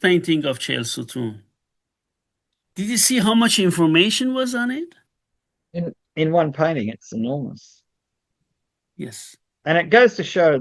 painting of Chehel Sotun. Did you see how much information was on it? In one painting, it's enormous. Yes, And it goes to show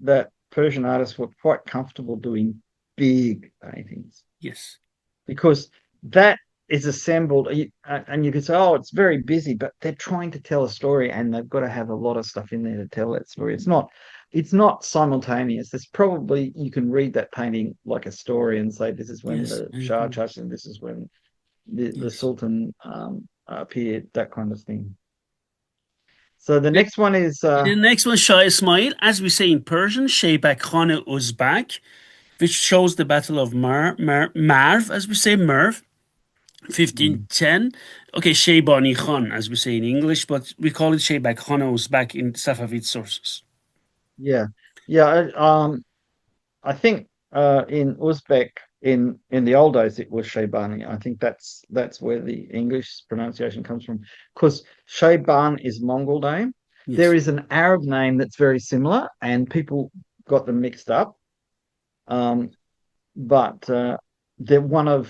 that Persian artists were quite comfortable doing big paintings yes, because that is assembled, and you can say, oh, it's very busy, but they're trying to tell a story, and they've got to have a lot of stuff in there to tell that story. It's not simultaneous. It's probably you can read that painting like a story and say, this is when yes, the I Shah agree. touched, and this is when the Yes. Sultan appeared, that kind of thing. So the The, next one is the next one, Shah Ismail, as we say in Persian, Sheibak Khan Uzbek, which shows the Battle of Merv, as we say, Merv, 1510. Okay, Shaybani Khan, as we say in English, but we call it Sheibak Khan Uzbek in Safavid sources. yeah, yeah. I think in Uzbek in the old days it was Shaybani. I think that's where the English pronunciation comes from because Shayban is Mongol name. There Yes. is an Arab name that's very similar, and people got them mixed up. Um, but they're one of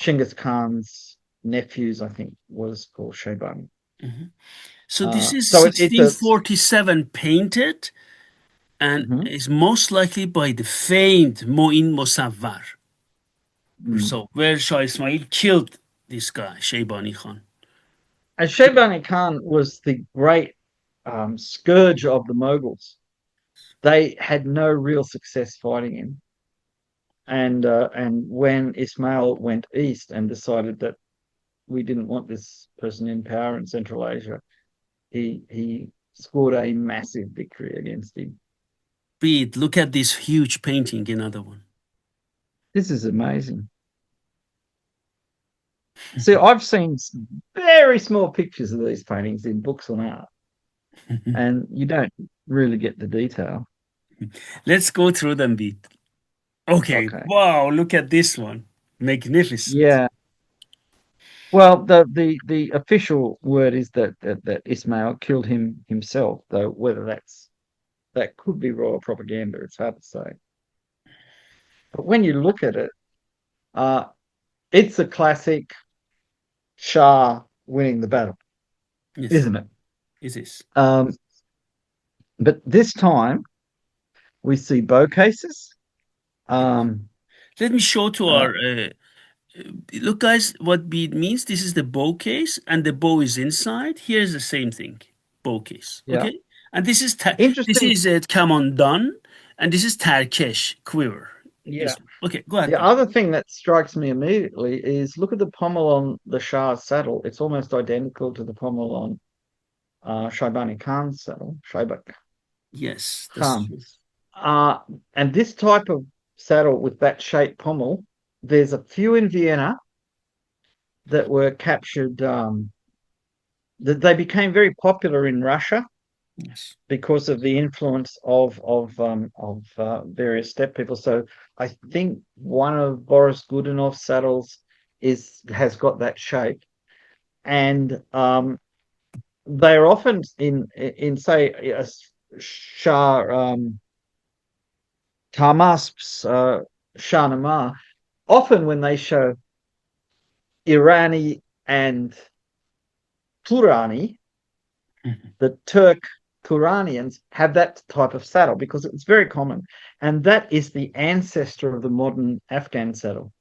Chinggis Khan's nephews, I think, was called Shaybani. Mhm. So this is So it's a 1647 painted and mhm. is most likely by the famed Moin Mosavvar. Mm. So where Shah Ismail killed this guy, Shaybani Khan. And Shaybani Khan was the great scourge of the Mughals. They had no real success fighting him. And when Ismail went east and decided that we didn't want this person in power in Central Asia, he scored a massive victory against him. Bede, look at this huge painting, another one. This is amazing. See, I've seen very small pictures of these paintings in books on art, and you don't really get the detail. Let's go through them, Bede. Okay, Okay. wow, look at this one. Magnificent. Yeah. Well, the official word is that Ismail killed him himself, though whether that could be royal propaganda, it's hard to say. But when you look at it, uh, it's a classic Shah winning the battle, Yes, isn't it? it is. Um, but this time we see bow cases. Yes. Um, Let me show to uh, our look, guys, what bead means. This is the bow case, and the bow is inside. Here's the same thing, bow case. yeah, Okay, and this interesting. is a kamandan, and this is Turkish quiver. Yeah. This okay, go ahead, The please. other thing that strikes me immediately is look at the pommel on the Shah's saddle. It's almost identical to the pommel on Shaybani Khan's saddle, Sheibak Yes, that's Khan. true. Uh, and this type of saddle with that shaped pommel, there's a few in Vienna that were captured. That they became very popular in Russia Yes. because of the influence of various steppe people. So I think one of Boris Godunov's saddles is has got that shape, and they're often in say a Shah Tahmasp's Shahnameh. Often when they show Irani and Turani, Mhm. the Turk Turanians have that type of saddle because it's very common, and that is the ancestor of the modern Afghan saddle.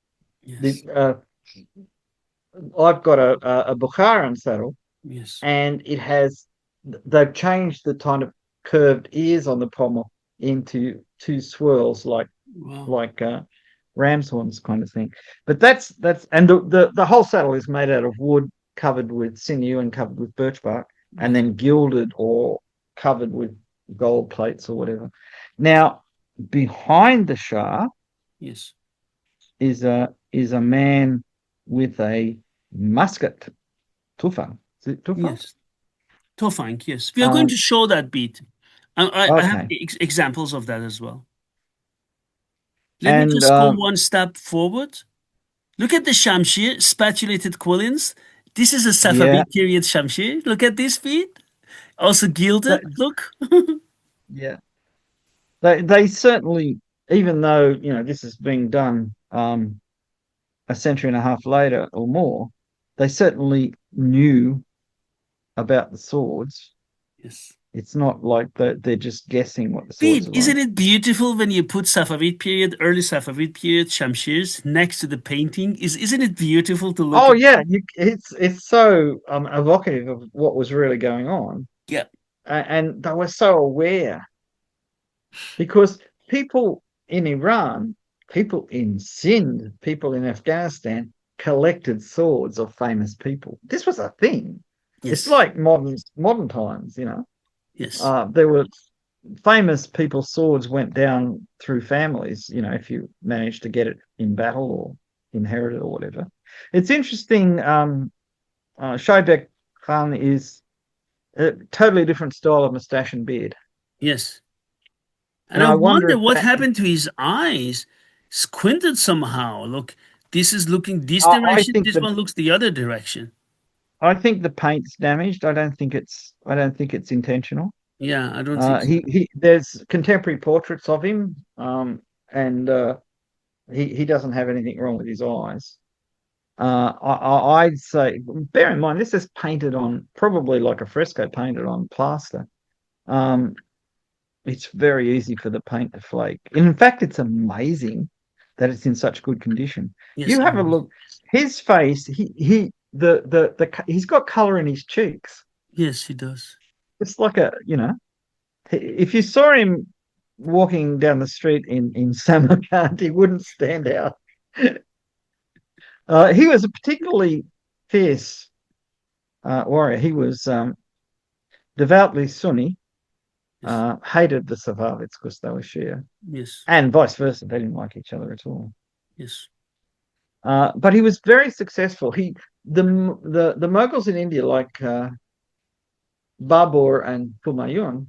The Yes. I've got a Bukharan saddle, Yes. and it has they've changed the kind of curved ears on the pommel into two swirls Wow. like ram's horns kind of thing. But that's and the whole saddle is made out of wood covered with sinew and covered with birch bark and Yes. then gilded or covered with gold plates or whatever. Now, behind the Shah Yes. is a man with a musket, tufa. Is it tufa? Yes. Tofang. Yes. We are going Um, to show that beat. I have okay. examples of that as well. Let me And just go one step forward. Look at the Shamshir, spatulated quillions. This is a yeah, Safavid period Shamshir. Look at this feet. Also gilded. that, Look. yeah, they certainly. even though this is being done a century and a half later or more, they certainly knew about the swords. Yes. It's not like they're just guessing what the swords Pete, are like. isn't it beautiful when you put Safavid period, early Safavid period Shamshirs next to the painting? Isn't it beautiful to look Oh at? yeah, it's so evocative of what was really going on, Yeah. and they were so aware because people in Iran, people in Sindh, people in Afghanistan collected swords of famous people. This was a thing. It's Yes. like modern times. Yes. There were famous people's swords went down through families, if you managed to get it in battle or inherited or whatever. It's interesting. Sheibak Khan is a totally different style of mustache and beard. Yes. And And I I wonder wonder if what happened to his eyes. Squinted somehow. Look, this is looking this I direction. think This one looks the other direction. the paint's damaged. I don't think it's intentional. Yeah, I don't think so. He there's contemporary portraits of him, and he doesn't have anything wrong with his eyes. I'd say, bear in mind, this is painted on probably like a fresco painted on plaster. Um, it's very easy for the paint to flake. In fact, it's amazing that it's in such good condition. Yes, You it have a was. look. His face, he's got color in his cheeks. Yes, he does. It's like if you saw him walking down the street in Samarkand, he wouldn't stand out. He was a particularly fierce warrior. He was devoutly Sunni, Yes. hated the Safavids because they were Shia, Yes. and vice versa. They didn't like each other at all. Yes. But he was very successful. The Mughals in India, like Babur and Humayun,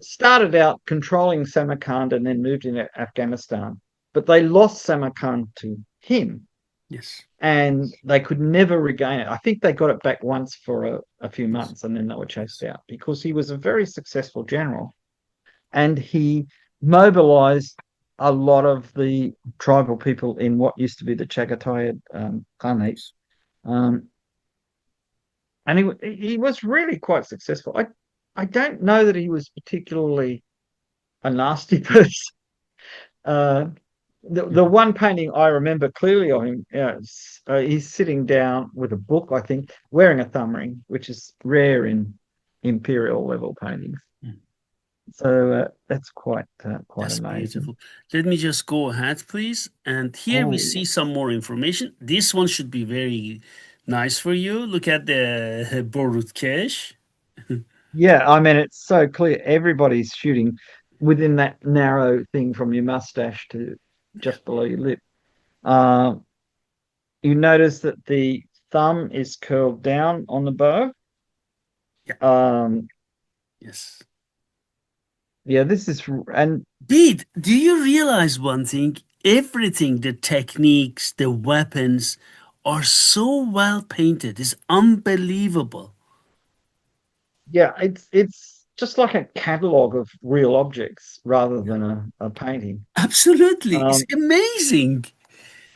started out controlling Samarkand and then moved into Afghanistan. But they lost Samarkand to him, Yes. and they could never regain it. I think they got it back once for a few Yes. months, and then they were chased Yes. out because he was a very successful general, and he mobilized a lot of the tribal people in what used to be the Chagatai Khanate. Yes. Um, and he was really quite successful. I don't know that he was particularly a nasty person. Uh, the Mhm. one painting I remember clearly of him, he's sitting down with a book, I think, wearing a thumb ring, which is rare in imperial level paintings. Mhm. So that's quite That's amazing. beautiful. Let me just go ahead, please. And here we see Oh, some more information. This one should be very nice for you. Look at the Borut Kesh. yeah. I mean, it's so clear. Everybody's shooting within that narrow thing from your mustache to just below your lip. Uh, you notice that the thumb is curled down on the bow. Yeah. Um, Yes. yeah, this is, and Bede, do you realize one thing? Everything, the techniques, the weapons are so well painted. It's unbelievable. yeah, it's just like a catalog of real objects rather Yeah. than a painting. Absolutely. It's Um, amazing.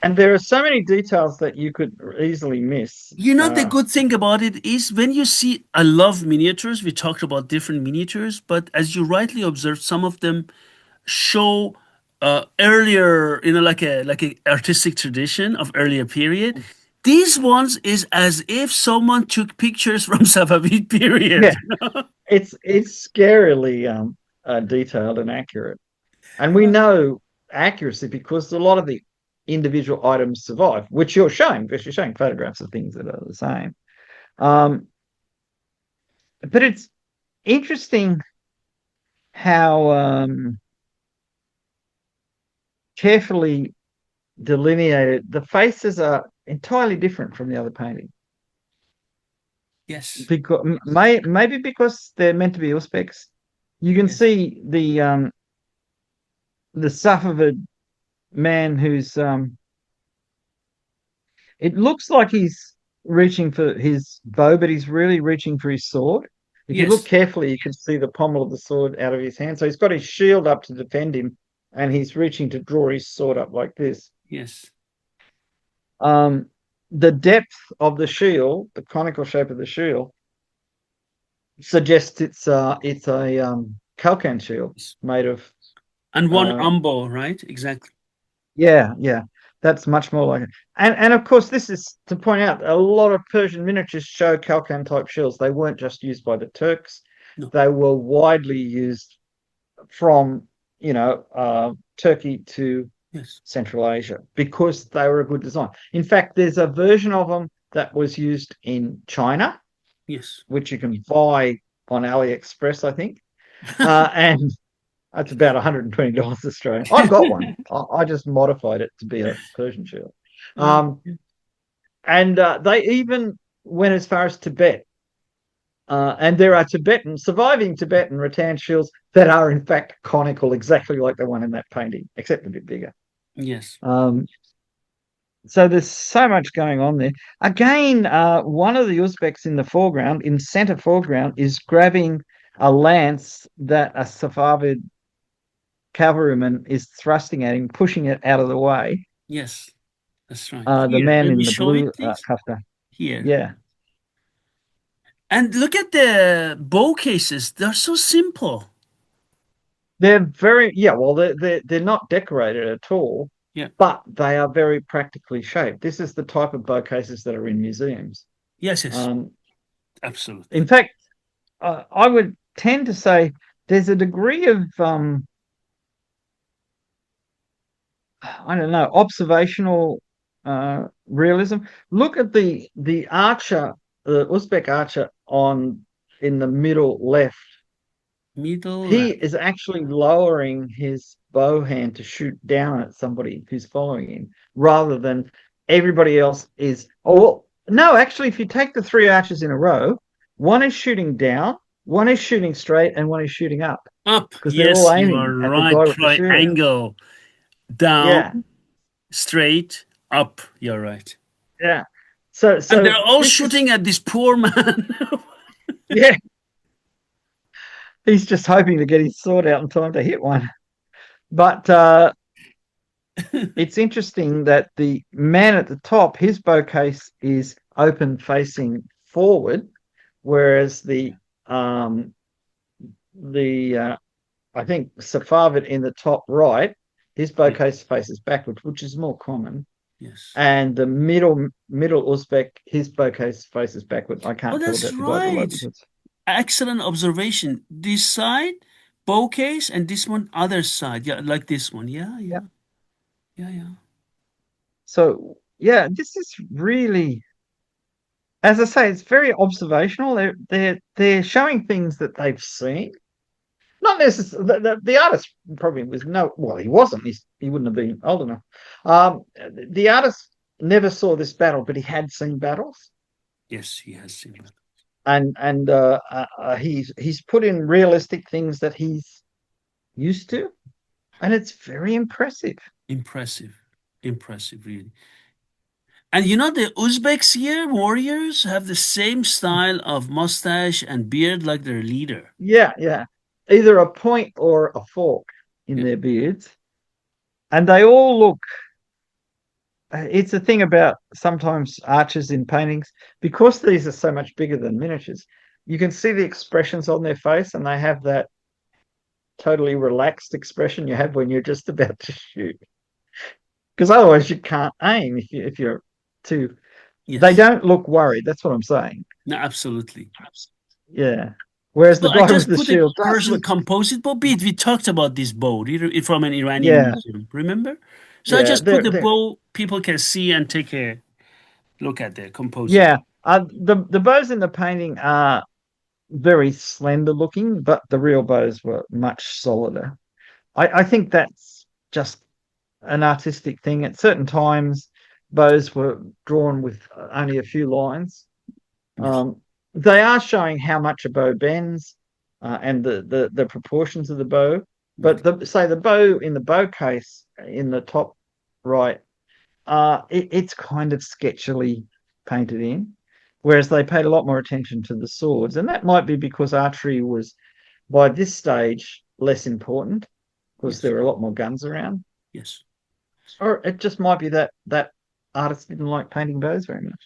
and there are so many details that you could easily miss. You know, the good thing about it is when you see, I love miniatures. We talked about different miniatures, but as you rightly observed, some of them show earlier, like a artistic tradition of earlier period. These ones is as if someone took pictures from Safavid period. Yeah, it's scarily detailed and accurate. And we know accuracy because a lot of the individual items survive, which you're showing because you're showing photographs of things that are the same. Um, but it's interesting how carefully delineated the faces are entirely different from the other painting. Yes. Because maybe because they're meant to be Uzbeks, you can Yes. see the Safavid man who's it looks like he's reaching for his bow, but he's really reaching for his sword. If you look Yes. carefully, you can see the pommel of the sword out of his hand. So he's got his shield up to defend him, and he's reaching to draw his sword up like this. Yes. Um, the depth of the shield, the conical shape of the shield, suggests it's a Kalkan shield Yes. made of And one uh, umbo, right? Exactly. yeah, that's much more like it. And of course, this is to point out a lot of Persian miniatures show Kalkan type shields. They weren't just used by the Turks; No. they were widely used from Turkey to Yes. Central Asia because they were a good design. In fact, there's a version of them that was used in China, Yes. which you can buy on AliExpress, I think, and that's about $120 Australian. I've got one. I just modified it to be a Persian shield. Uh, Um, and they even went as far as Tibet. And there are surviving Tibetan rattan shields that are in fact conical, exactly like the one in that painting, except a bit bigger. yes. Um, so there's so much going on there. Again, one of the Uzbeks in the foreground, in center foreground, is grabbing a lance that a Safavid cavalryman is thrusting at him, pushing it out of the way. Yes. That's right. The Here, man let me in the show blue it, please. kaftan. Here. Yeah, And look at the bow cases. They're so simple. well, they're not decorated at all, Yeah. but they are very practically shaped. This is the type of bow cases that are in museums. Yes, yes. Um, Absolutely. in fact, I would tend to say there's a degree of I don't know, observational realism. Look at the archer, the Uzbek archer on in the middle left. Middle He left. is actually lowering his bow hand to shoot down at somebody who's following him, rather than everybody else is. Oh, well, no, actually, if you take the three archers in a row, one is shooting down, one is shooting straight, and one is shooting up Up. because they're all Yes, you are aiming at the right. guy with the shield. Triangle. Down, Yeah, straight, up. You're right. yeah. So, And so they're all this is shooting at this poor man. yeah. He's just hoping to get his sword out in time to hit one. But it's interesting that the man at the top, his bow case is open facing forward, whereas the I think Safavid in the top right, his bow Yeah. case faces backwards, which is more common. Yes. And the middle Uzbek, his bow case faces backwards. I Oh, can't tell that's about the guy below right. because Excellent observation. This side, bow case, and this one, other side. Yeah, like this one. Yeah, yeah. yeah, yeah, yeah. So yeah, this is really, as I say, it's very observational. They're showing things that they've seen. Not necessarily the artist probably was no well, he wasn't. He wouldn't have been old enough. The artist never saw this battle, but he had seen battles, Yes, he has seen that. and he's put in realistic things that he's used to, and it's very impressive. Impressive. Impressive, really. And you know, the Uzbeks here, warriors, have the same style of mustache and beard like their leader. Yeah. Either a point or a fork in Yeah. their beards. And they all look, it's a thing about sometimes archers in paintings, because these are so much bigger than miniatures, you can see the expressions on their face, and they have that totally relaxed expression you have when you're just about to shoot. Because otherwise you can't aim if you're too, they Yes. don't look worried. That's what I'm saying. No, absolutely. Yeah. Whereas So the I guy with just the put a shield does Persian look, composite bow bead. We talked about this bow from an Iranian yeah, museum, remember? So I yeah, just put the they're bow people can see and take a look at the composite. yeah. The bows in the painting are very slender looking, but the real bows were much solider. I think that's just an artistic thing. At certain times, bows were drawn with only a few lines. Yes. They are showing how much a bow bends and the proportions of the bow. But Okay. the bow in the bow case in the top right, it's kind of sketchily painted in, whereas they paid a lot more attention to the swords, and that might be because archery was by this stage less important. because Yes. there were a lot more guns around. Yes. Or it just might be that that artist didn't like painting bows very much.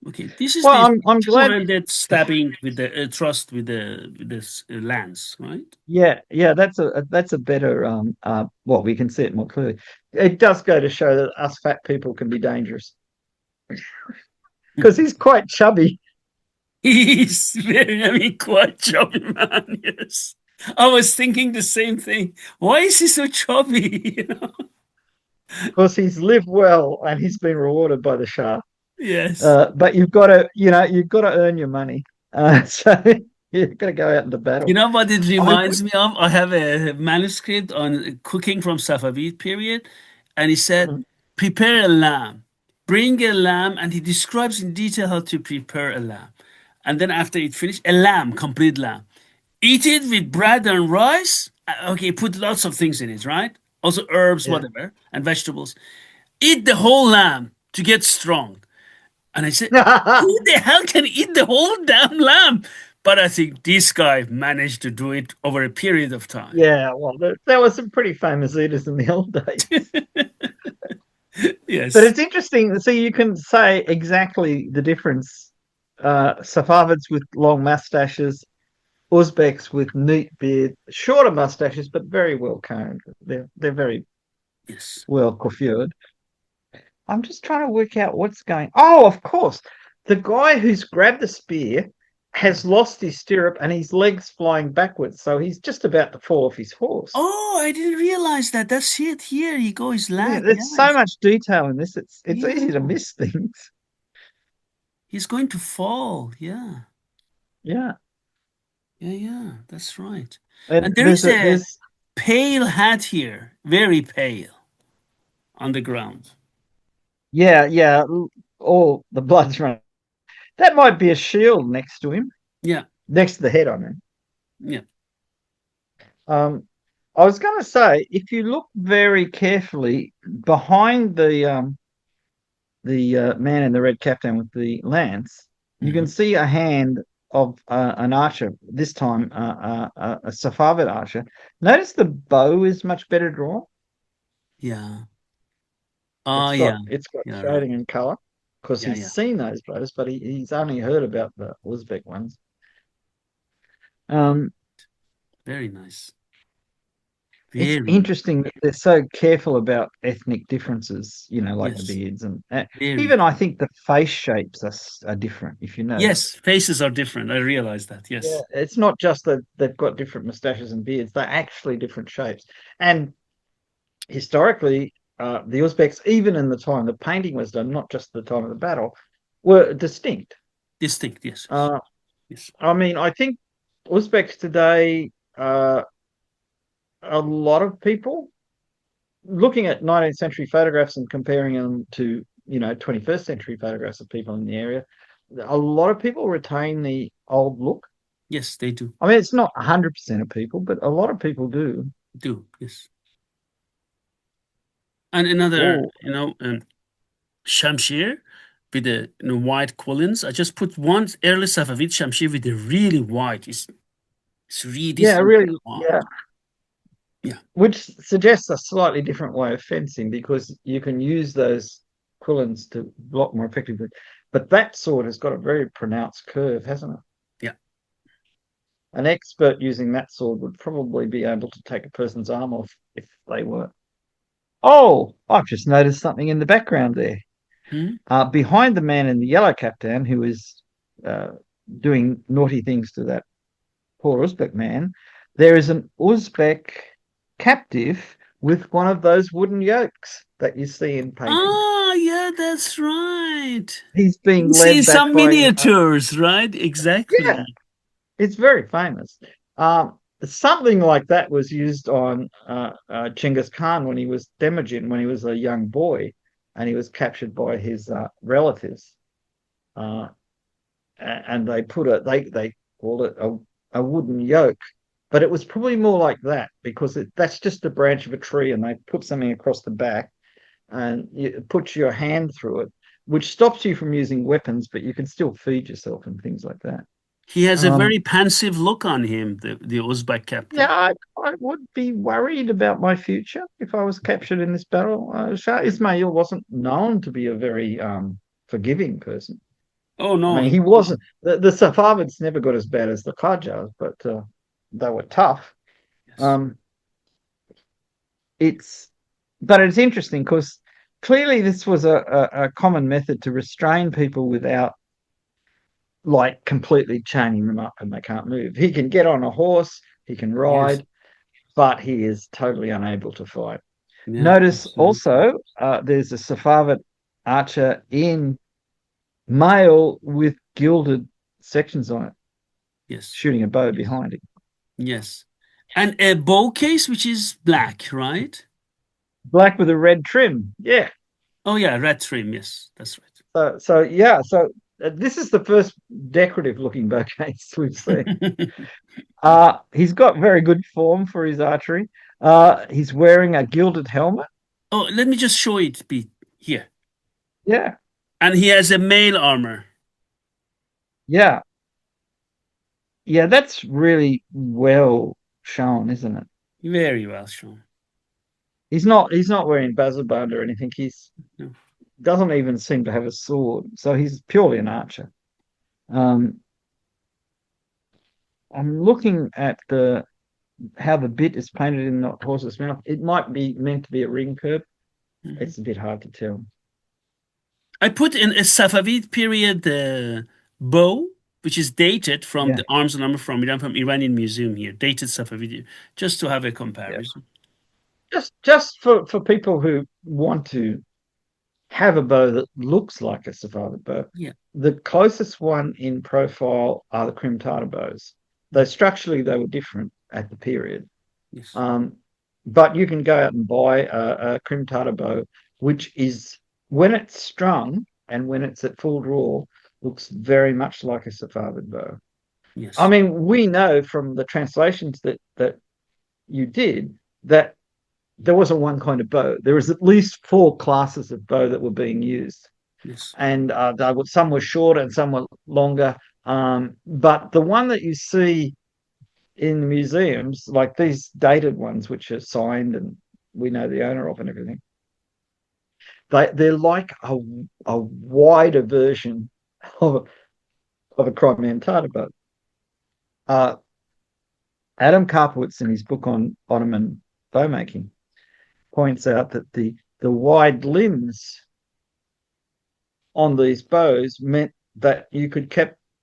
Okay. This is Well, the I'm glad. two-handed stabbing with the thrust with the lance, right? Yeah, yeah, that's a better well, we can see it more clearly. It does go to show that us fat people can be dangerous because he's quite chubby. He's very, I mean, quite chubby man. Yes. I was thinking the same thing. Why is he so chubby? You know? Because he's lived well and he's been rewarded by the Shah. Yes. But you've got to, you've got to earn your money. So you've got to go out into You battle. know what it I mean, reminds me of? I have a manuscript on cooking from Safavid period, and he said, prepare a lamb, bring a lamb, and he describes in detail how to prepare a lamb. And then after it finished, a lamb, complete lamb. Eat it with bread and rice. Okay, put lots of things in it, right? Also herbs, yeah. whatever, and vegetables. Eat the whole lamb to get strong. And I said, who the hell can eat the whole damn lamb? But I think this guy managed to do it over a period of time. Yeah, well, there were some pretty famous eaters in the old days. But Yes. it's interesting. So you can say exactly the difference. Safavids with long mustaches, Uzbeks with neat beard, shorter mustaches, but very well combed. They're very Yes. well coiffured. I'm just trying to work out what's going. Oh, of course, the guy who's grabbed the spear has lost his stirrup and his legs flying backwards, so he's just about to fall off his horse. Oh, I didn't realize that. That's it. Here he goes, Yeah, lag. there's so Yes. much detail in this. It's easy to Yeah. miss things. He's going to fall. Yeah. Yeah, Yeah. Yeah. That's right. and And there is a there's pale hat here. Very pale on the ground. yeah, all the blood's running. That might be a shield next to him, Yeah. next to the head. I mean, Yeah. um, I was going to say, if you look very carefully behind the man in the red caftan with the lance, you can Hmm. see a hand of an archer. This time, a Safavid archer. Notice the bow is much better drawn. Yeah. Oh, yeah. It's got Yeah. Right. shading and color because Yeah. he's Yeah. seen those bows, but he's only heard about the Uzbek ones. Um, Very nice. it's Very nice. interesting that they're so careful about ethnic differences, like the Yes. beards and Very. even I think the face shapes are different. If you Yes. notice, Faces are different. I realize that. yeah, Yes. it's not just that they've got different mustaches and beards; they're actually different shapes. And historically, the Uzbeks, even in the time the painting was done, not just the time of the battle, were distinct. Distinct. Yes. Uh, Yes. I mean, I think Uzbeks today, a lot of people looking at 19th century photographs and comparing them to 21st century photographs of people in the area, a lot of people retain the old look. Yes, they do. I mean, it's not 100% of people, but a lot of people do. Do. Yes. And another, Oh, Shamshir with the white quillins. I just put one early Safavid Shamshir with the really white. It's really yeah, this really, yeah. white. Yeah. Which suggests a slightly different way of fencing because you can use those quillins to block more effectively. But that sword has got a very pronounced curve, hasn't it? Yeah. An expert using that sword would probably be able to take a person's arm off if they were. Oh, I've just noticed something in the background there. Hmm? Behind the man in the yellow caftan who is uh, doing naughty things to that poor Uzbek man, there is an Uzbek captive with one of those wooden yokes that you see in paintings. Ah, yeah, that's right. He's being You see led back some by miniatures, right? yeah, Exactly. it's very famous. Something like that was used on Genghis Khan when he was Temujin, when he was a young boy, and he was captured by his relatives. Uh, and they called it a wooden yoke, but it was probably more like that because that's just a branch of a tree, and they put something across the back, and you put your hand through it, which stops you from using weapons, but you can still feed yourself and things like that. He has a Um, very pensive look on him, the Uzbek yeah, captain. I would be worried about my future if I was captured in this battle. Shah Ismail wasn't known to be a very forgiving person. Oh I no, mean, he wasn't. The Safavids never got as bad as the Qajars, but they were tough. yes, Um, it's, but it's interesting because clearly this was a common method to restrain people without like completely chaining them up and they can't move. He can get on a horse, he can yes, ride, but he is totally unable to fight. yeah, Notice absolutely. also there's a Safavid archer in mail with gilded sections on it, Yes, shooting a bow behind him. yes. And a bow case, which is black, right? Black with a red trim. Yeah. Oh yeah, red trim. Yes, that's So yeah. So this is the first decorative looking bow case we've seen. right. He's got very good form for his archery. He's wearing a gilded helmet. Oh, let me just show it, Pete, here. Yeah. And he has a mail armor. Yeah. Yeah. That's really well shown, isn't it? Very well shown. He's not wearing bazaband or anything. He's No. doesn't even seem to have a sword. So he's purely an archer. Um, I'm looking at the how the bit is painted in the horse's mouth. It might be meant to be a ring curb. Mhm. It's a bit hard to tell. I put in a Safavid period bow, which is dated from Yeah, the arms and armor from Iran, from Iranian museum here, dated Safavid, just to have a yeah. comparison. Just for people who want to have a bow that looks like a Safavid bow, Yeah. the closest one in profile are the Krim Tatar bows. Though Mhm. structurally they were different at the period. Yes. Um, but you can go out and buy a Krim Tatar bow, which is when it's strung and when it's at full draw, looks very much like a Safavid bow. I Yes. mean, we know from the translations that you did that there wasn't one kind of bow. There was at least four classes of bow that were being used, Yes. and some were shorter and some were longer. But the one that you see in the museums, like these dated ones, which are signed and we know the owner of and everything, they're like a wider version of of a Crimean Tatar boat. Uh, Adam Karpowitz, in his book on Ottoman bowmaking, points out that the wide limbs on these bows meant that you could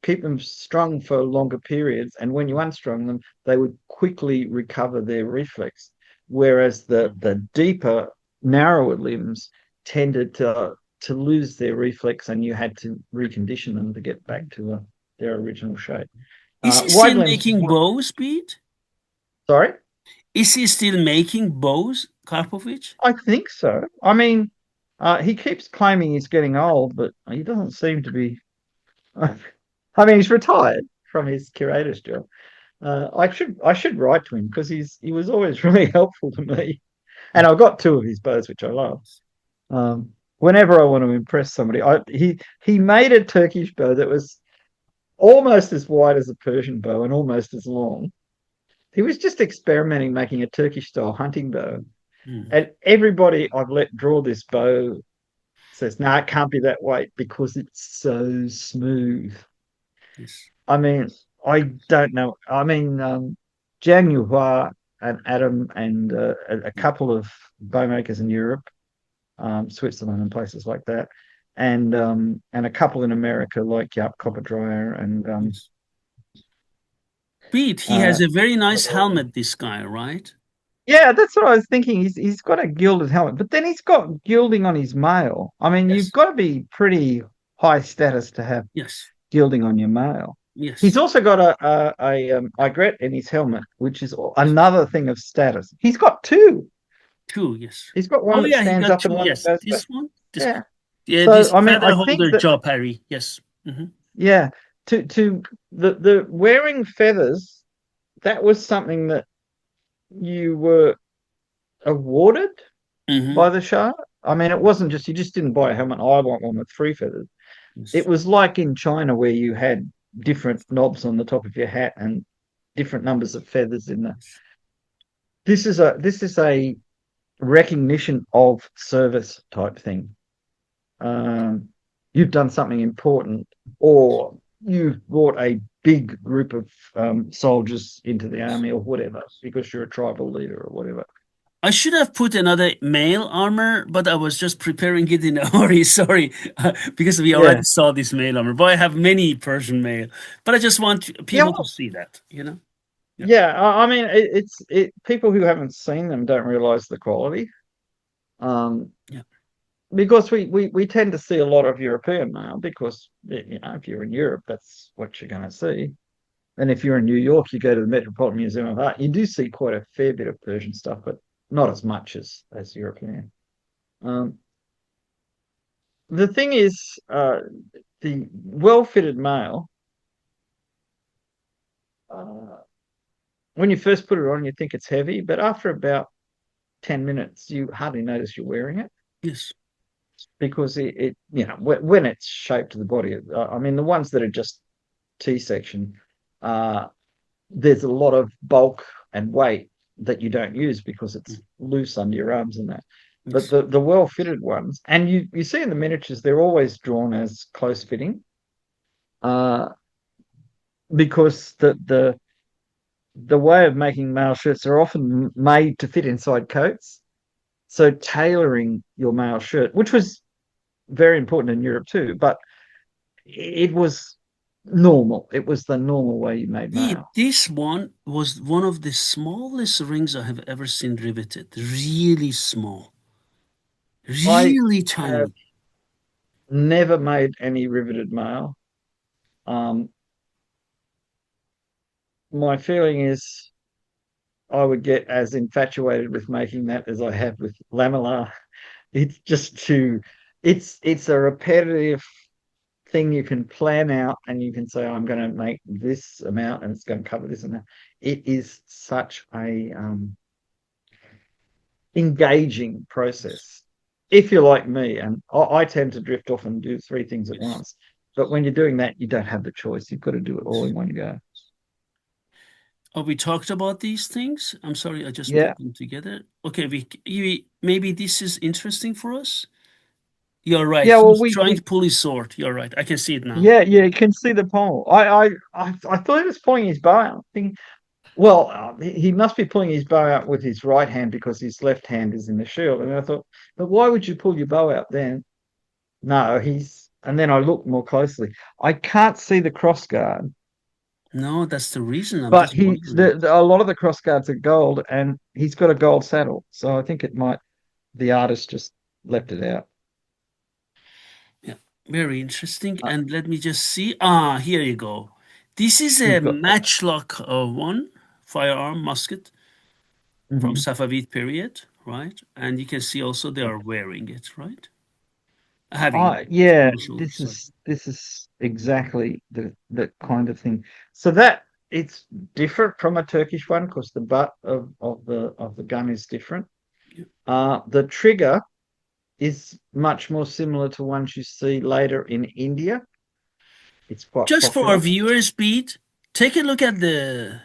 keep them strung for longer periods, and when you unstrung them, they would quickly recover their reflex. Whereas the deeper, narrower limbs tended to lose their reflex, and you had to recondition them to get back to their original shape. Is he Wide still limbs. making bows, Pete? Sorry, Is he still making bows, Karpovich? I think so. I mean, he keeps claiming he's getting old, but he doesn't seem to be. I mean, he's retired from his curator's job. I should write to him because he was always really helpful to me, and I've got two of his bows which I love. Whenever I want to impress somebody, he made a Turkish bow that was almost as wide as a Persian bow and almost as long. He was just experimenting making a Turkish style hunting bow, Mhm. and everybody I've let draw this bow says, "No, it can't be that weight because it's so smooth." Yes. I mean, I don't know. I mean, Jiang Yuhua and Adam and a couple of bowmakers in Europe, Switzerland and places like that, and a couple in America like Jaap Kopperdryer and Yes. Pete, he uh, has a very nice helmet, this guy, right? yeah, that's what I was thinking. He's got a gilded helmet, but then he's got gilding on his mail. I mean, you've Yes. got to be pretty high status to have Yes. gilding on your mail. He's Yes. also got a aigrette in his helmet, which is Yes. another thing of status. He's got two. Two, yes. He's got one Oh that yeah, he stands got up and two. one that Yes. goes back. This one. This Yeah. yeah, So this I mean, feather I think holder that jaw parry. Yes. Hmm. yeah, to the wearing feathers, that was something that you were awarded by Hmm. the Shah. I mean, it wasn't just you just didn't buy a helmet. I want one with three feathers. It Yes. was like in China where you had different knobs on the top of your hat and different numbers of feathers in there. This is a recognition of service type thing. Um, you've done something important, or you've brought a big group of soldiers into the army, or whatever, because you're a tribal leader or whatever. I should have put another male armor, but I was just preparing it in a hurry. Sorry, because we already Yeah, saw this male armor. But I have many Persian male. But I just want yeah, people to well, see that, you know? Yeah, yeah. I mean, it's people who haven't seen them don't realize the quality. Um, yeah. because we tend to see a lot of European mail because if you're in Europe, that's what you're going to see. And if you're in New York, you go to the Metropolitan Museum of Art, you do see quite a fair bit of Persian stuff, but not as much as European. Um, the thing is, the well-fitted mail, uh, when you first put it on, you think it's heavy, but after about 10 minutes, you hardly notice you're wearing it Yes. because when it's shaped to the body. I mean, the ones that are just T-section, uh, there's a lot of bulk and weight that you don't use because it's loose under your arms and that. But Yes. the well fitted ones, and you see in the miniatures, they're always drawn as close fitting, uh, because the way of making male shirts are often made to fit inside coats. So tailoring your male shirt, which was very important in Europe too, but it was normal. It was the normal way you made mail. This one was one of the smallest rings I have ever seen riveted. Really small. I Really have tiny. never made any riveted mail. Um, my feeling is I would get as infatuated with making that as I have with lamellar. It's just too, it's a repetitive thing you can plan out and you can say, I'm going to make this amount and it's going to cover this amount. It is such a engaging process. If you're like me, and I tend to drift off and do three things at Yes. once. But when you're doing that, you don't have the choice. You've got to do it all in one go. Oh, we talked about these things. I'm sorry, I just Yeah. put them together. Okay, maybe this is interesting for us. You're right. Yeah, well, He's we, trying we to pull his sword. You're right. I can see it now. yeah, yeah, you can see the pole. I thought he was pulling his bow out. Well, he must be pulling his bow out with his right hand because his left hand is in the shield. And I thought, but why would you pull your bow out then? No, and then I looked more closely. I can't see the crossguard, No, that's the reason. I'm but just wondering. a lot of the crossguards are gold, and he's got a gold saddle. So I think the artist just left it out. Yeah, very interesting. Uh, And let me just see. Ah, here you go. This is a you've got that. matchlock one firearm musket from Mhm. Safavid period, right? And you can see also they are wearing it, right? Having it Yeah, on the shoulder. this Sorry. is this is exactly the kind of thing. So that it's different from a Turkish one because the butt of the gun is different. Yeah. The trigger is much more similar to ones you see later in India. It's quite Just for our popular. viewers, Pete, take a look at the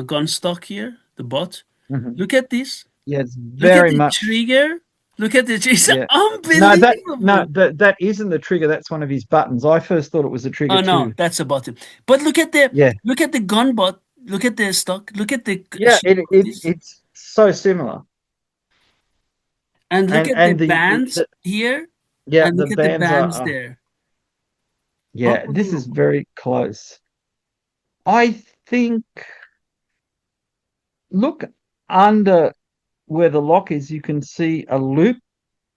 gun stock here, the butt. Mhm. Look at this. Yeah, it's Look at very the much. trigger. Look at it. It's Yeah. No, that no, unbelievable. that isn't the trigger. That's one of his buttons. I first thought it was a trigger Oh no, too. that's a button. But Yeah, look at the gun butt. Look at the stock. Look at the yeah. shape of this. It's so similar. And look And at the and bands the here. yeah, And the look at the bands bands are there. yeah. This is Unbelievable. very close. I think look under where the lock is. You can see a loop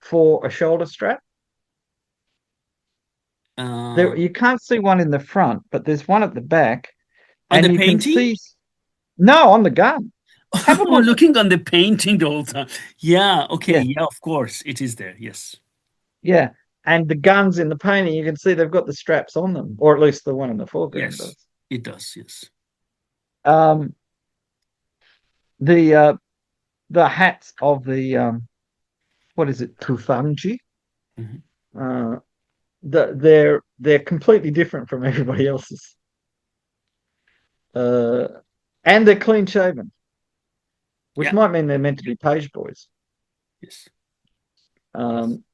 for a shoulder strap. Uh, There, you can't see one in the front, but there's one at the back, on the and you can painting? see no on the gun. Have a I'm look. looking on the painting the whole time. Yeah, okay. Yeah, Yeah, of course. It is there. Yes. yeah. And the guns in the painting, you can see they've got the straps on them, or at least the one in the foreground Yes. does. It does. Yes. Um, the the hats of the what is it, Tufanji? Mhm. Uh, they're completely different from everybody else's. uh, and they're clean shaven, which Yeah. might mean they're meant to be page boys. Yes. Yes. Um,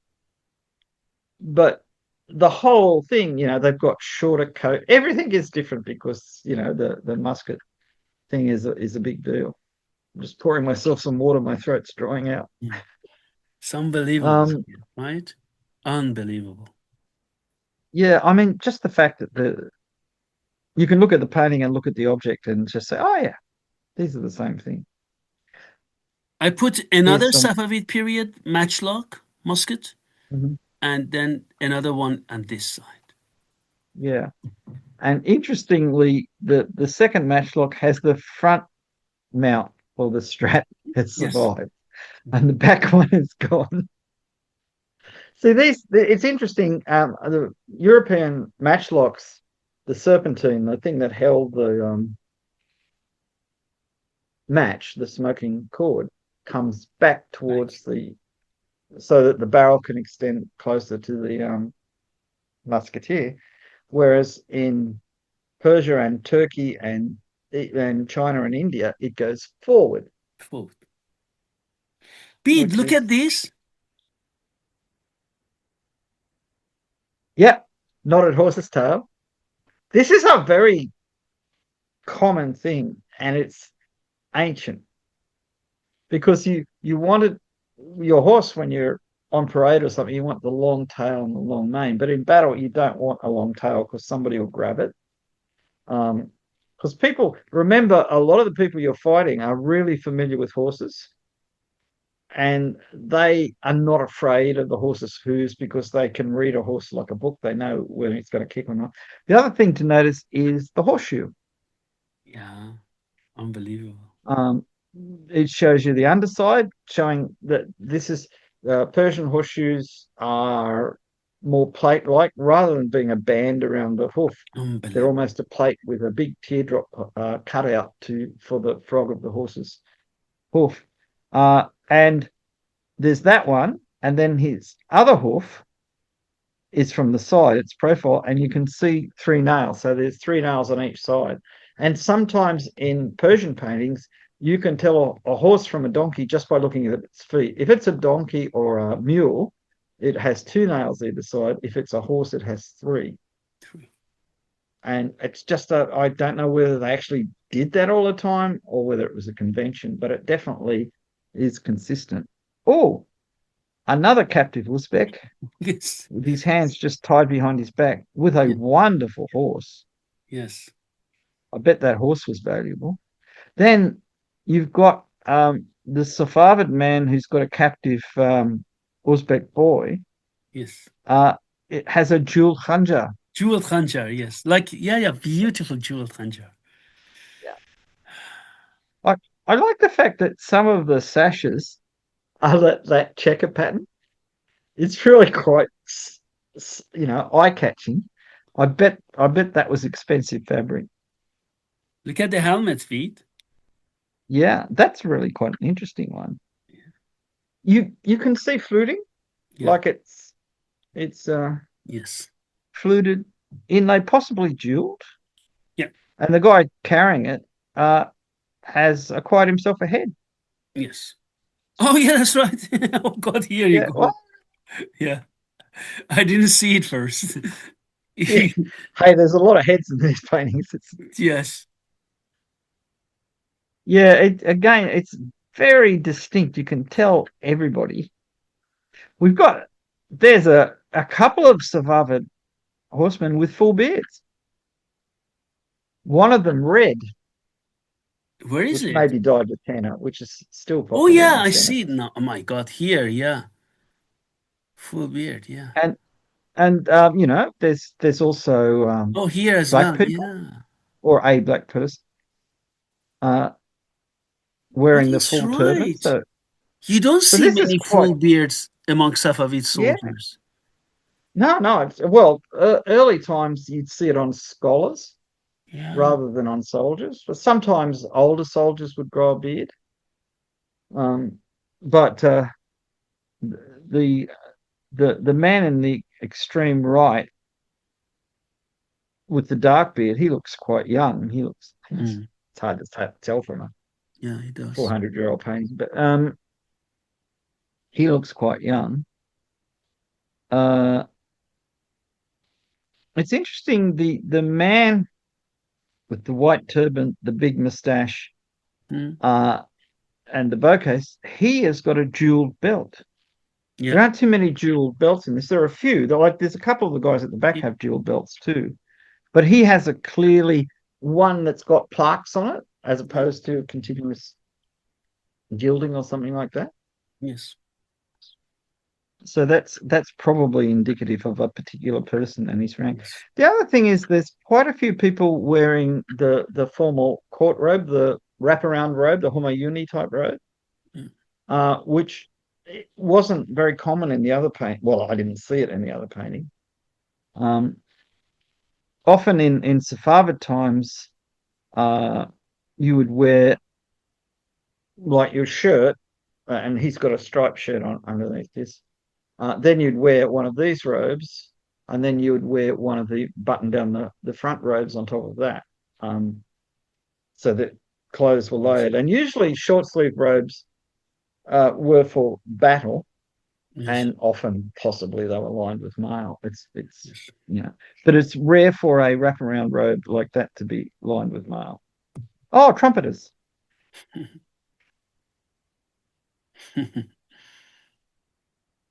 but the whole thing, they've got shorter coat. Everything is different because the musket thing is a big deal. I'm just pouring myself some water. My throat's drying out. Mm. It's unbelievable, Um, right? Unbelievable. yeah, I mean, just the fact that you can look at the painting and look at the object and just say, oh yeah, these are the same thing. I put another Here's some. Safavid period matchlock musket Mhm. and then another one on this side. Yeah. And interestingly, the second matchlock has the front mount or the strap has Yes. survived, and the back one is gone. See, it's interesting. The European matchlocks, the serpentine, the thing that held the match, the smoking cord, comes back Back. towards so that the barrel can extend closer to the musketeer. Whereas in Persia and Turkey and China and India, it goes forward, Forward. Bede, which look at is, this. yeah, not at horse's tail. This is a very common thing, and it's ancient because you wanted your horse when you're on parade or something, you want the long tail and the long mane, but in battle you don't want a long tail because somebody will grab it. Because people remember, a lot of the people you're fighting are really familiar with horses, and they are not afraid of the horse's hooves because they can read a horse like a book. They know when it's going to kick or not. The other thing to notice is the horseshoe. Yeah, unbelievable. Um, it shows you the underside, showing that this is Persian horseshoes are more plate-like rather than being a band around the hoof. They're Unbelievable. almost a plate with a big teardrop cut out for the frog of the horse's hoof. And there's that one, and then his other hoof is from the side, its profile, and you can see three nails. So there's three nails on each side. And sometimes in Persian paintings, you can tell a horse from a donkey just by looking at its feet. If it's a donkey or a mule, it has two nails either side. If it's a horse, it has three. Three. And it's just I don't know whether they actually did that all the time or whether it was a convention, but it definitely is consistent. Oh, another captive Uzbek Yes. with his hands just tied behind his back with a Yeah. wonderful horse. Yes. I bet that horse was valuable. Then you've got the Safavid man who's got a captive Uzbek boy. Yes. Uh, it has a jewel khanjar. Jewel Khanjar, yes. Like, yeah, yeah, beautiful Jewel Khanjar. Yeah. I like the fact that some of the sashes are that checker pattern. It's really quite, eye catching. I bet that was expensive fabric. Look at the helmet feet. Yeah, that's really quite an interesting one. You can see fluting, Yeah. like it's Yes. fluted inlay, possibly jeweled, Yeah. and the guy carrying it uh has acquired himself a head. Yes. Oh, yeah, that's right. Oh, God, here you Yeah, well, go. Yeah. I didn't see it first. yeah. Hey, there's a lot of heads in these paintings. Yes. Yeah, again, it's very distinct. You can tell everybody. We've got there's a couple of Safavid horsemen with full beards. One of them red, Where is which may it? be dyed with henna, which is still Oh, popular yeah, in the I Senate. see it now. Oh, my God, here. Yeah. Full beard. Yeah. And there's also Oh, here as black well. people Yeah. or a black person uh, Oh, wearing the he's full turban. right. So You don't so see this is many quite, full beards among Safavid yeah. soldiers. No, well, early times you'd see it on scholars Yeah. rather than on soldiers, but sometimes older soldiers would grow a beard. But the the man in the extreme right with the dark beard, he looks quite young. Mm. It's hard to tell from a Yeah, he does. 400-year-old painting, but he looks quite young. Uh, it's interesting. The man with the white turban, the big moustache, Mm. uh, and the bouquets, he has got a jeweled belt. Yeah. There aren't too many jeweled belts in this. There are a few. There's a couple of the guys at the back He- have jeweled belts too, but he has a clearly one that's got plaques on it, as yeah. opposed to continuous gilding or something like that. Yes. So that's probably indicative of a particular person and his rank. Yes. The other thing is there's quite a few people wearing the formal court robe, the wraparound robe, the Humayuni type robe, Yeah. which wasn't very common in the other paint. Well, I didn't see it in the other painting. Um, Often in Safavid times, uh, you would wear like your shirt, and he's got a striped shirt on underneath this. Then you'd wear one of these robes, and then you would wear one of the button down the front robes on top of that, so that clothes were Yes. layered. And usually short sleeve robes were for battle, Yes. and often possibly they were lined with mail. It's Yes. but it's rare for a wraparound robe like that to be lined with mail. Oh, trumpeters,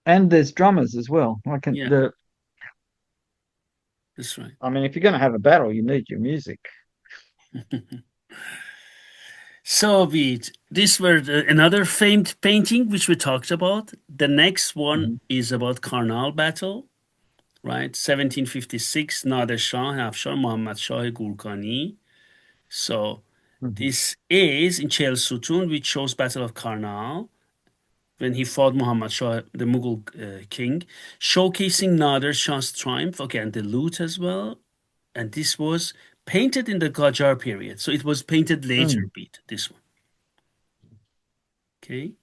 and there's drummers as well. Like Yeah, the that's right. I mean, if you're going to have a battle, you need your music. So be it. These were another famed painting which we talked about. The next one Mhm. is about Karnal battle, right? 1756, Nader Shah Afshar Muhammad Shah Gurkani. So Mhm. this is in Chehel Sotun, which shows Battle of Karnal when he fought Muhammad Shah, the Mughal king, showcasing Nader Shah's triumph. Okay, and the loot as well. And this was painted in the Qajar period. So it was painted later, Mm. beat this one. Okay.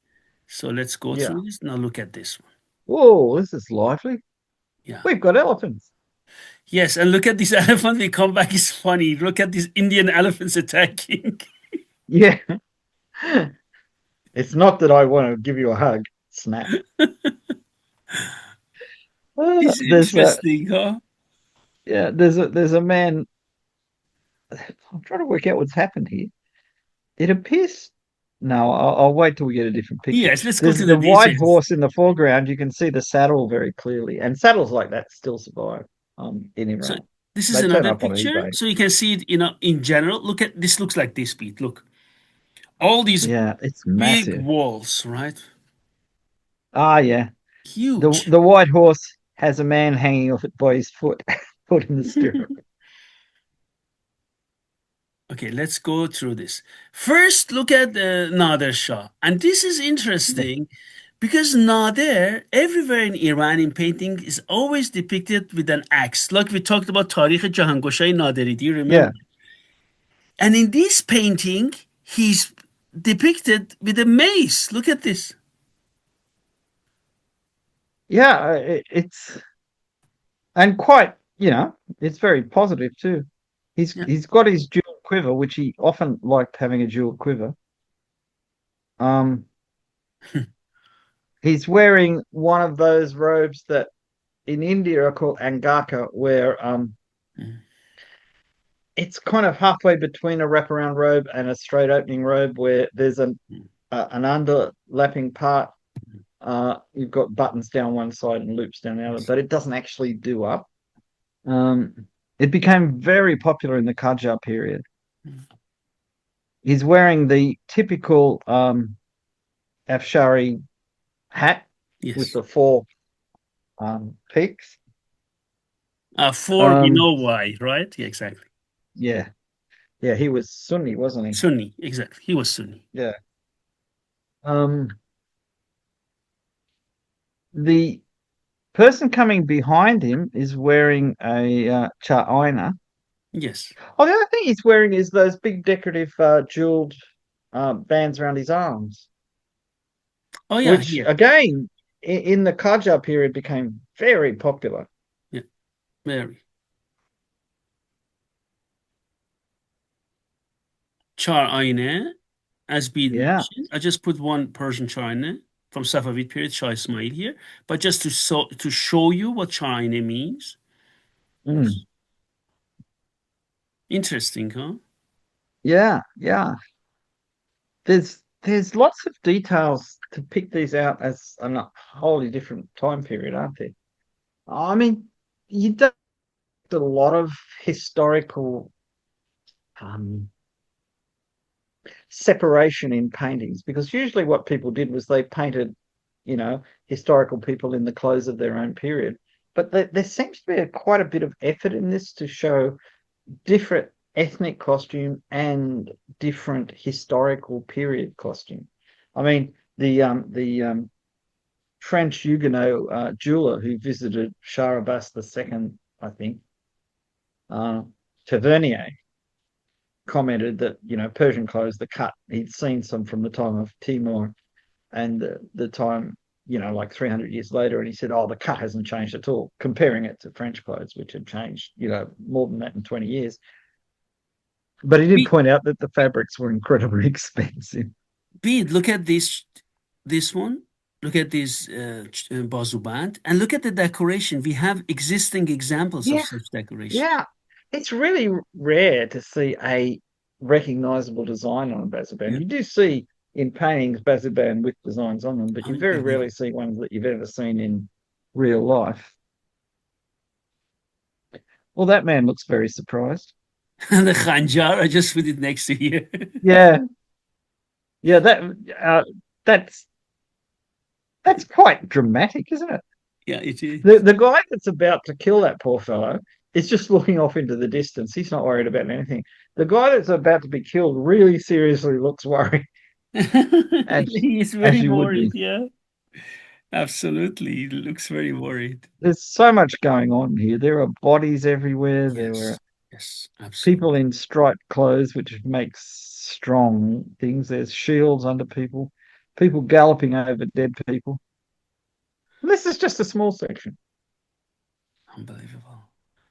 So let's go Yeah. through this. Now look at this one. Whoa, this is lively. Yeah. We've got elephants. Yes, and look at this elephant. We come back. It's funny. Look at these Indian elephants attacking. Yeah. It's not that I want to give you a hug. Snap. It's There's a interesting, huh? yeah. There's a man. I'm trying to work out what's happened here. It appears. No, I'll wait till we get a different picture. Yes, let's go There's to the the white details. horse in the foreground. You can see the saddle very clearly, and saddles like that still survive in So Iran. this is They turn another up on picture. eBay. So you can see it, in general. Look at this. Looks like this beat. Look, all these Yeah, it's big massive. walls, right? Ah, yeah. The Huge. the white horse has a man hanging off it by his foot, foot in the stirrup. Okay, let's go through this. First, look at Nader Shah. And this is Yeah. interesting because Nader, everywhere in Iran in painting, is always depicted with an axe. Like we talked about Tarikh Jahangoshay Naderi, do you Yeah. remember? And in this painting, he's depicted with a mace. Look at this. Yeah, it's and quite, it's very positive too. He's Yeah. he's got his dual quiver, which he often liked having a dual quiver. Um, he's wearing one of those robes that in India are called angaka, where it's kind of halfway between a wraparound robe and a straight opening robe, where there's an underlapping part. You've got buttons down one side and loops down the other, Yes. but it doesn't actually do up. Um, it became very popular in the Qajar period. He's wearing the typical Afshari hat with Yes. the four peaks. Four, we Um, know why, right? Yeah, exactly. yeah, yeah, he was Sunni, wasn't he? Sunni, exactly. He was Sunni. Yeah. Um, the person coming behind him is wearing a cha'ina. Yes. Oh, the other thing he's wearing is those big decorative jeweled bands around his arms, Oh, yeah, which here. again in the Qajar period became very popular. Yeah, very. Char Ayne, as Bede Yeah. mentioned. I just put one Persian Char Ayne from Safavid period, Shah Ismail here, but just to show you what Char Ayne means. Mm. Interesting, huh? Yeah, yeah. There's lots of details to pick these out as a wholly different time period, aren't there? I mean, you don't get a lot of historical um, separation in paintings because usually what people did was they painted, historical people in the clothes of their own period. But there seems to be quite a bit of effort in this to show different ethnic costume and different historical period costume. I mean, the French Huguenot jeweler who visited Shah Abbas II, I think, uh, Tavernier, commented that Persian clothes, the cut he'd seen some from the time of Timur and the time like 300 years later, and he said, "Oh, the cut hasn't changed at all," comparing it to French clothes, which had changed more than that in 20 years. But he did Bede, point out that the fabrics were incredibly expensive. Bede, look at this one. Look at this bazu band, and look at the decoration. We have existing examples of Yeah, such decoration. yeah. It's really rare to see a recognizable design on a Yeah, Bazaban. You do see in paintings Bazaban with designs on them, but you very rarely unbelievable. see ones that you've ever seen in real life. Well, that man looks very surprised. And the khanjar, I just put it next to here. Yeah, yeah. Uh, that's that's quite dramatic, isn't it? Yeah, it The is. the guy that's about to kill that poor fellow is just looking off into the distance. He's not worried about anything. The guy that's about to be killed really seriously looks worried, as He is as very you would be. worried. Yeah, absolutely. He looks very worried. There's so much going on here. There are bodies everywhere. There Yes, are yes, people absolutely. in striped clothes, which makes strong things. There's shields under people, people galloping over dead people. And this is just a small section. Unbelievable.